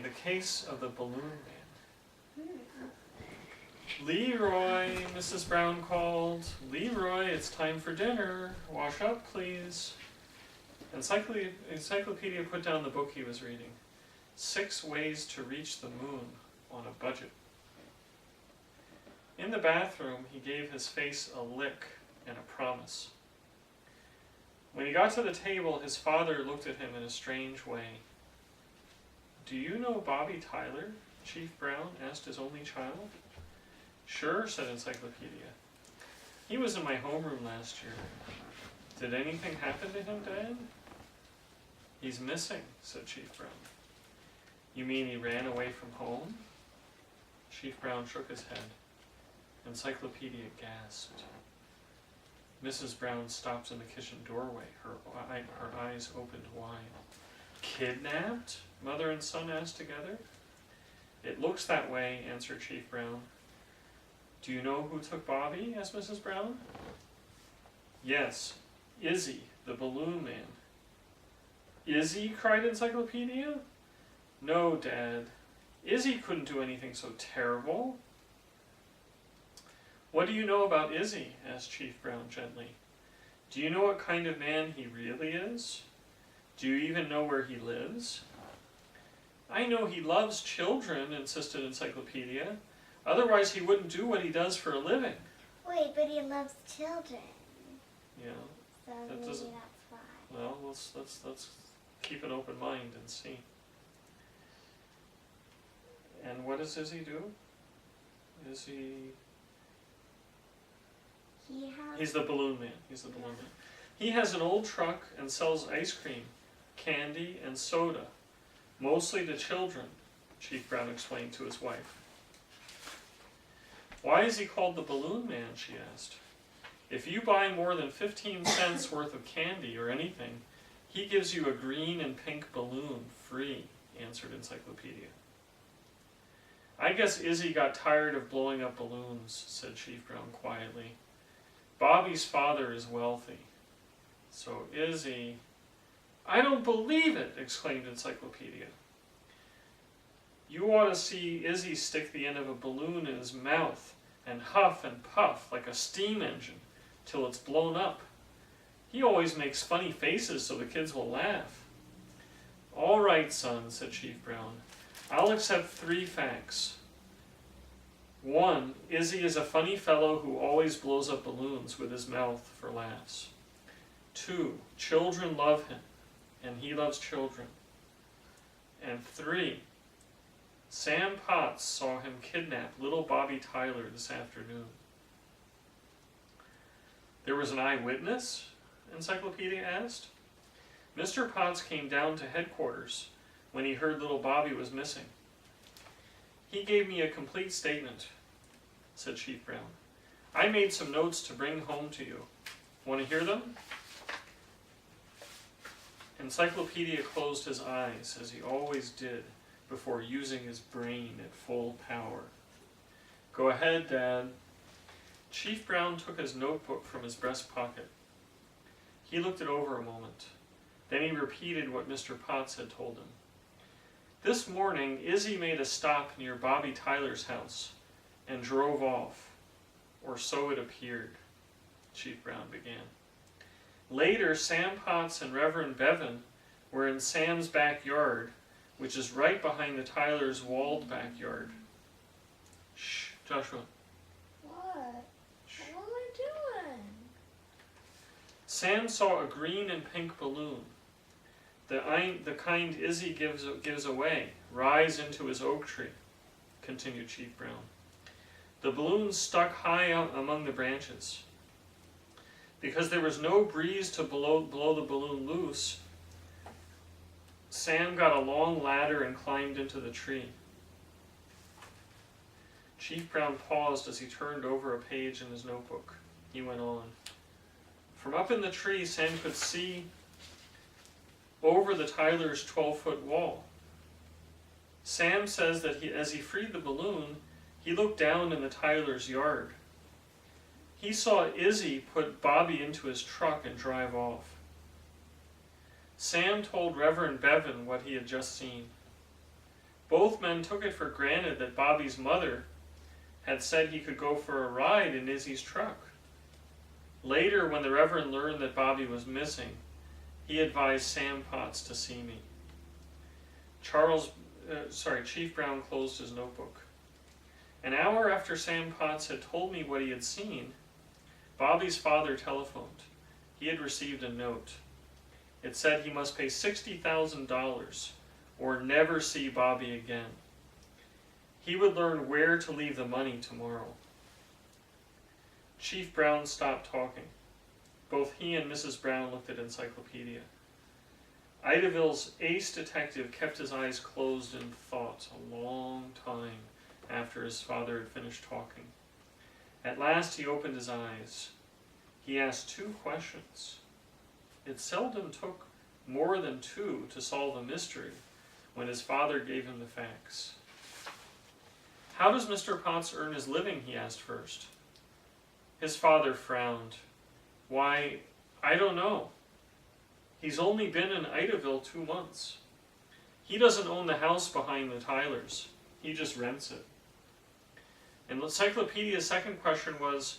the case of the Balloon Man. Leroy, Mrs. Brown called. Leroy, it's time for dinner. Wash up, please. Encyclopedia put down the book he was reading. 6 Ways to Reach the Moon on a Budget. In the bathroom, he gave his face a lick and a promise. When he got to the table, his father looked at him in a strange way. "Do you know Bobby Tyler?" Chief Brown asked his only child. "Sure," said Encyclopedia. "He was in my homeroom last year." "Did anything happen to him, Dad?" "He's missing," said Chief Brown. "You mean he ran away from home?" Chief Brown shook his head. Encyclopedia gasped. Mrs. Brown stopped in the kitchen doorway, her eyes opened wide. "Kidnapped?" mother and son asked together. "It looks that way," answered Chief Brown. "Do you know who took Bobby?" asked Mrs. Brown. "Yes, Izzy, the Balloon Man." "Izzy?" cried Encyclopedia. "No, Dad. Izzy couldn't do anything so terrible." "What do you know about Izzy?" asked Chief Brown gently. "Do you know what kind of man he really is? Do you even know where he lives?" "I know he loves children," insisted Encyclopedia. "Otherwise he wouldn't do what he does for a living." Wait, but he loves children. Yeah. So That maybe doesn't- that's why. Well, let's keep an open mind and see. And what does Izzy do? He's the Balloon Man. He's the Balloon Man. He has an old truck and sells ice cream, candy, and soda, mostly to children, Chief Brown explained to his wife. "Why is he called the Balloon Man?" she asked. "If you buy more than 15 cents worth of candy or anything, he gives you a green and pink balloon free," answered Encyclopedia. "I guess Izzy got tired of blowing up balloons," said Chief Brown quietly. "Bobby's father is wealthy. So Izzy..." "I don't believe it!" exclaimed Encyclopedia. "You ought to see Izzy stick the end of a balloon in his mouth and huff and puff like a steam engine till it's blown up. He always makes funny faces so the kids will laugh." "All right, son," said Chief Brown. "I'll accept 3 facts. 1, Izzy is a funny fellow who always blows up balloons with his mouth for laughs. 2, children love him, and he loves children. And 3, Sam Potts saw him kidnap little Bobby Tyler this afternoon." "There was an eyewitness?" Encyclopedia asked. "Mr. Potts came down to headquarters when he heard little Bobby was missing. He gave me a complete statement," said Chief Brown. "I made some notes to bring home to you. Want to hear them?" Encyclopedia closed his eyes, as he always did, before using his brain at full power. "Go ahead, Dad." Chief Brown took his notebook from his breast pocket. He looked it over a moment. Then he repeated what Mr. Potts had told him. "This morning, Izzy made a stop near Bobby Tyler's house and drove off, or so it appeared," Chief Brown began. "Later, Sam Potts and Reverend Bevan were in Sam's backyard, which is right behind the Tyler's walled backyard." "Shh, Joshua." What? Shh. What am I doing? "Sam saw a green and pink balloon, the kind Izzy gives away, rise into his oak tree," continued Chief Brown. "The balloon stuck high out among the branches. Because there was no breeze to blow the balloon loose, Sam got a long ladder and climbed into the tree." Chief Brown paused as he turned over a page in his notebook. He went on. "From up in the tree, Sam could see over the Tyler's 12-foot wall. Sam says that as he freed the balloon, he looked down in the Tyler's yard. He saw Izzy put Bobby into his truck and drive off. Sam told Reverend Bevan what he had just seen. Both men took it for granted that Bobby's mother had said he could go for a ride in Izzy's truck. Later, when the Reverend learned that Bobby was missing, he advised Sam Potts to see me. Chief Brown closed his notebook. An hour after Sam Potts had told me what he had seen, Bobby's father telephoned. He had received a note. It said he must pay $60,000 or never see Bobby again. He would learn where to leave the money tomorrow. Chief Brown stopped talking. Both he and Mrs. Brown looked at Encyclopedia. Idaville's ace detective kept his eyes closed in thought a long time after his father had finished talking. At last he opened his eyes. He asked 2 questions. It seldom took more than 2 to solve a mystery when his father gave him the facts. How does Mr. Potts earn his living? He asked first. His father frowned. Why, I don't know. He's only been in Idaville 2 months. He doesn't own the house behind the Tylers. He just rents it. And Encyclopedia's second question was,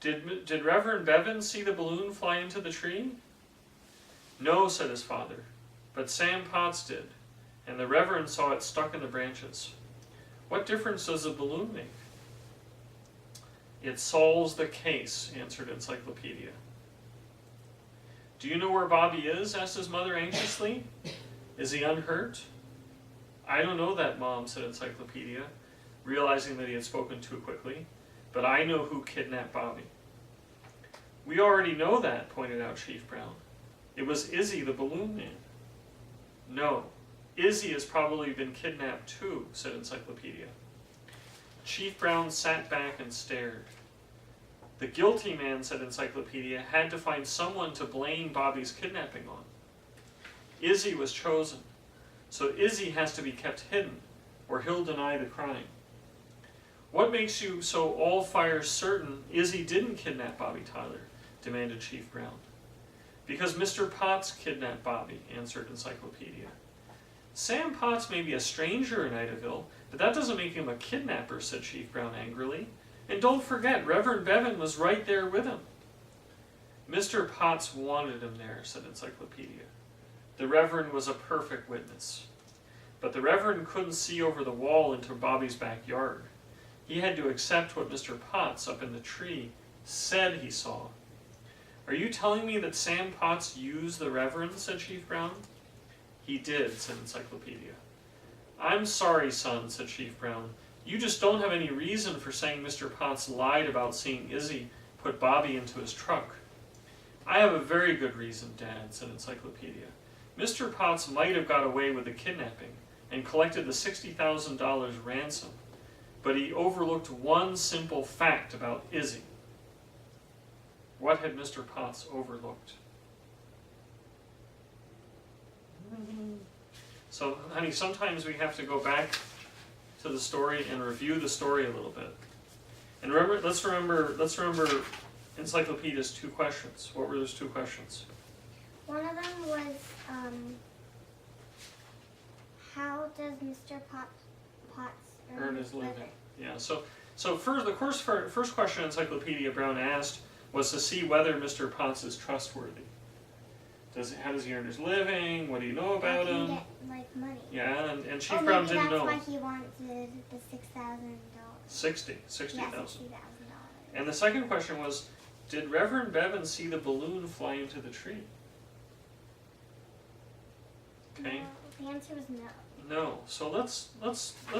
did Reverend Bevan see the balloon fly into the tree? No, said his father, but Sam Potts did, and the Reverend saw it stuck in the branches. What difference does a balloon make? It solves the case, answered Encyclopedia. Do you know where Bobby is? Asked his mother anxiously. Is he unhurt? I don't know that, Mom, said Encyclopedia, realizing that he had spoken too quickly, but I know who kidnapped Bobby. We already know that, pointed out Chief Brown. It was Izzy, the balloon man. No, Izzy has probably been kidnapped too, said Encyclopedia. Chief Brown sat back and stared. The guilty man, said Encyclopedia, had to find someone to blame Bobby's kidnapping on. Izzy was chosen, so Izzy has to be kept hidden, or he'll deny the crime. What makes you so all-fire certain Izzy didn't kidnap Bobby Tyler? Demanded Chief Brown. Because Mr. Potts kidnapped Bobby, answered Encyclopedia. Sam Potts may be a stranger in Idaville, but that doesn't make him a kidnapper, said Chief Brown angrily. And don't forget, Reverend Bevan was right there with him. Mr. Potts wanted him there, said Encyclopedia. The Reverend was a perfect witness. But the Reverend couldn't see over the wall into Bobby's backyard. He had to accept what Mr. Potts up in the tree said he saw. Are you telling me that Sam Potts used the Reverend, said Chief Brown. He did, said Encyclopedia. I'm sorry, son, said Chief Brown. You just don't have any reason for saying Mr. Potts lied about seeing Izzy put Bobby into his truck. I have a very good reason, Dad, said Encyclopedia. Mr. Potts might have got away with the kidnapping and collected the $60,000 ransom, but he overlooked one simple fact about Izzy. What had Mr. Potts overlooked? So, honey, sometimes we have to go back to the story and review the story a little bit. And let's remember Encyclopedia's 2 questions. What were those 2 questions? One of them was, how does Mr. Potts earn his living? Yeah. So first question Encyclopedia Brown asked was to see whether Mr. Potts is trustworthy. How does he earn his living? What do you know about him? Get, like, money. Yeah, and Chief Brown didn't know. That's why he wanted the $6,000. $60,000. Yeah, $60,000. And the second question was, did Reverend Bevan see the balloon fly into the tree? Okay. No, the answer was no. No. So let's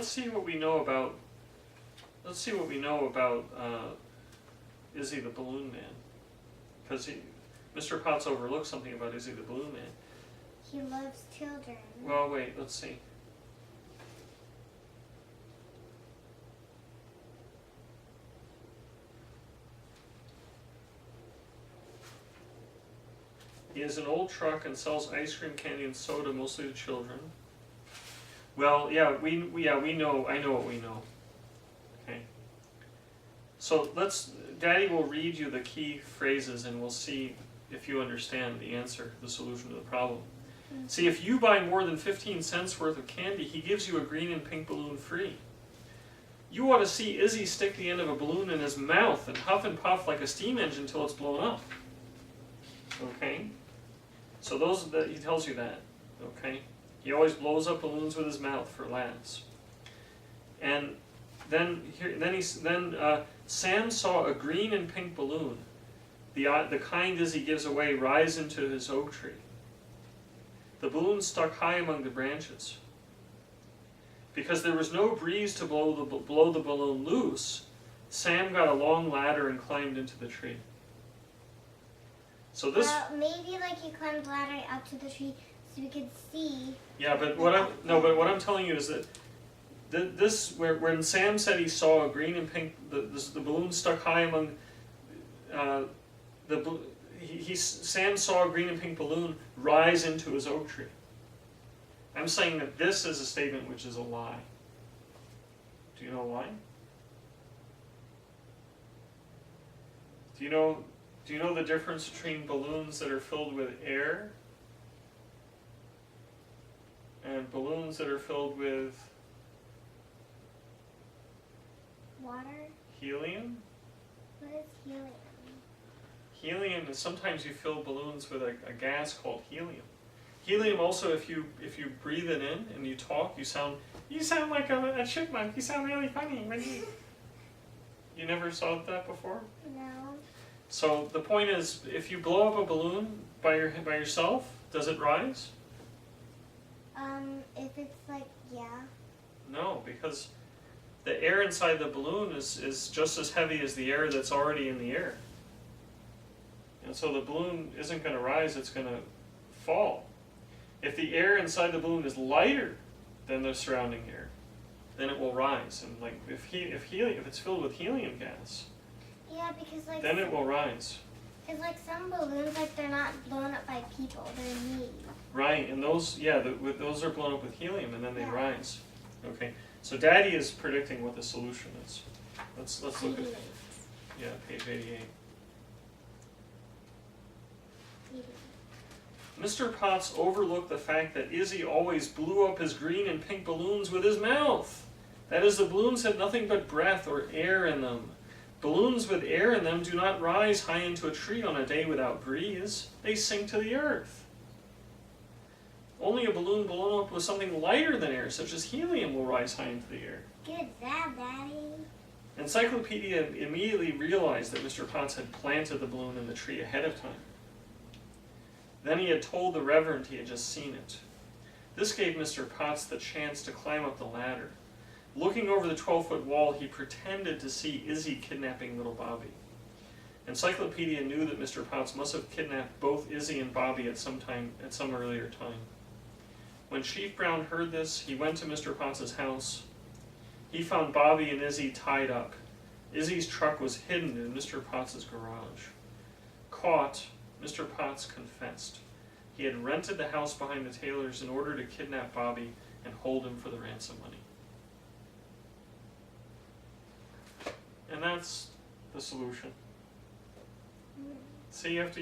see what we know about. Let's see what we know about Izzy the balloon man, because Mr. Potts overlooked something about Izzy the balloon man. He loves children. Well, wait. Let's see. He has an old truck and sells ice cream, candy, and soda, mostly to children. Well, yeah, we know. I know what we know. Okay. So Daddy will read you the key phrases, and we'll see if you understand the answer, the solution to the problem. See, if you buy more than 15 cents worth of candy, he gives you a green and pink balloon free. You ought to see Izzy stick the end of a balloon in his mouth and huff and puff like a steam engine until it's blown up. Okay? So he tells you that. Okay? He always blows up balloons with his mouth for laughs. And then Sam saw a green and pink balloon, the kind Izzy gives away, rise into his oak tree. The balloon stuck high among the branches. Because there was no breeze to blow the balloon loose, Sam got a long ladder and climbed into the tree. So this. Maybe like he climbed the ladder up to the tree so we could see. Yeah, but what I'm telling you is that when Sam said he saw a green and pink, the balloon stuck high among Sam saw a green and pink balloon rise into his oak tree. I'm saying that this is a statement which is a lie. Do you know why? Do you know the difference between balloons that are filled with air and balloons that are filled with water? Helium? What is helium? Helium is sometimes you fill balloons with a gas called helium. Helium also, if you breathe it in and you talk, you sound like a chipmunk. You sound really funny when you never saw that before? No. So the point is, if you blow up a balloon by yourself, does it rise? If it's like, yeah. No, because the air inside the balloon is just as heavy as the air that's already in the air. And so the balloon isn't going to rise, it's going to fall. If the air inside the balloon is lighter than the surrounding air, then it will rise. And like if it's filled with helium gas, yeah, because like then it will rise. It's like some balloons, like they're not blown up by people; they're made. Right, and those are blown up with helium, and then they rise. Okay, so Daddy is predicting what the solution is. Let's look at page 88. Mr. Potts overlooked the fact that Izzy always blew up his green and pink balloons with his mouth. That is, the balloons had nothing but breath or air in them. Balloons with air in them do not rise high into a tree on a day without breeze. They sink to the earth. Only a balloon blown up with something lighter than air, such as helium, will rise high into the air. Good job, Daddy. Encyclopedia immediately realized that Mr. Potts had planted the balloon in the tree ahead of time. Then he had told the Reverend he had just seen it. This gave Mr. Potts the chance to climb up the ladder. Looking over the 12-foot wall, he pretended to see Izzy kidnapping little Bobby. Encyclopedia knew that Mr. Potts must have kidnapped both Izzy and Bobby at some earlier time. When Chief Brown heard this, he went to Mr. Potts' house. He found Bobby and Izzy tied up. Izzy's truck was hidden in Mr. Potts' garage. Caught, Mr. Potts confessed. He had rented the house behind the Taylors in order to kidnap Bobby and hold him for the ransom money. And that's the solution. See, you have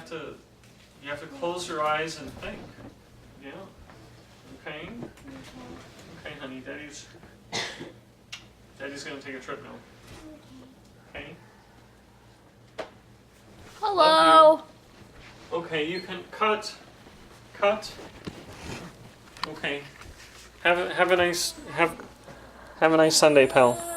to close your eyes and think. Yeah. Okay. Okay, honey. Daddy's gonna take a trip now. Okay. Hello. Okay, you can cut. Okay. Have a nice Sunday, pal.